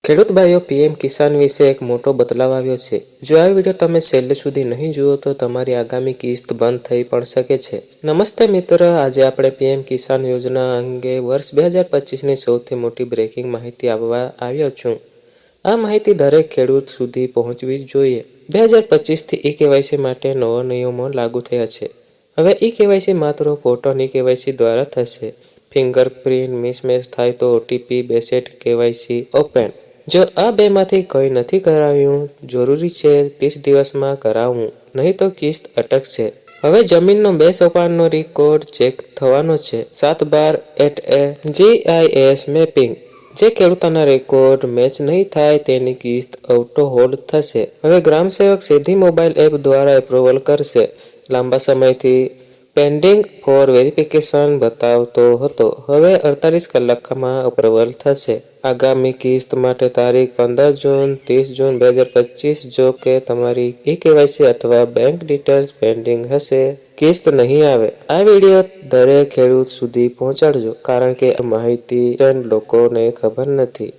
ખેડૂત ભાઈઓ, પીએમ કિસાન વિશે એક મોટો બદલાવ આવ્યો છે. જો આ વિડીયો તમે છેલ્લે સુધી નહીં જુઓ તો તમારી આગામી કિસ્ત બંધ થઈ પણ શકે છે. નમસ્તે મિત્રો, આજે આપણે પીએમ કિસાન યોજના અંગે વર્ષ 2025ની સૌથી મોટી બ્રેકિંગ માહિતી આપવા આવ્યો છું. આ માહિતી દરેક ખેડૂત સુધી પહોંચવી જોઈએ. 2025થી ઈ-કેવાયસી માટે નવા નિયમો લાગુ થયા છે. હવે ઈ-કેવાયસી માત્ર પોર્ટલ ઈ-કેવાયસી દ્વારા થશે. ફિંગરપ્રિન્ટ મિસમેચ થાય તો ઓટીપી બેસ્ડ કેવાયસી ઓપન. જો આ બેમાંથી કંઈ નથી કરાવ્યું, જરૂરી છે 30 દિવસમાં કરાવવું, નહીં તો કિસ્ત અટકશે. હવે જમીનનો 2 સોપાનનો રેકોર્ડ ચેક થવાનો છે. 7/12 GIS મેપિંગ. જે ખેડૂતોના રેકોર્ડ મેચ નહીં થાય તેની કિસ્ત ઓટો હોલ્ડ થશે. હવે ગ્રામસેવક સીધી મોબાઈલ એપ દ્વારા એપ્રુવલ કરશે. લાંબા સમયથી પેન્ડિંગ ફોર વેરિફિકેશન બતાવતો હતો, હવે 48 કલાકમાં એપ્રુવલ થશે. આગામી કિસ્ત માટે તારીખ 15 જૂન 30 જૂન 2025. જો કે તમારી ઈ-કેવાયસી અથવા બેંક ડિટેલ્સ પેન્ડિંગ હશે, કિસ્ત નહીં આવે. આ વિડીયો દરેક ખેડૂત સુધી પહોંચાડજો, કારણ કે આ માહિતી લોકોને ખબર નથી.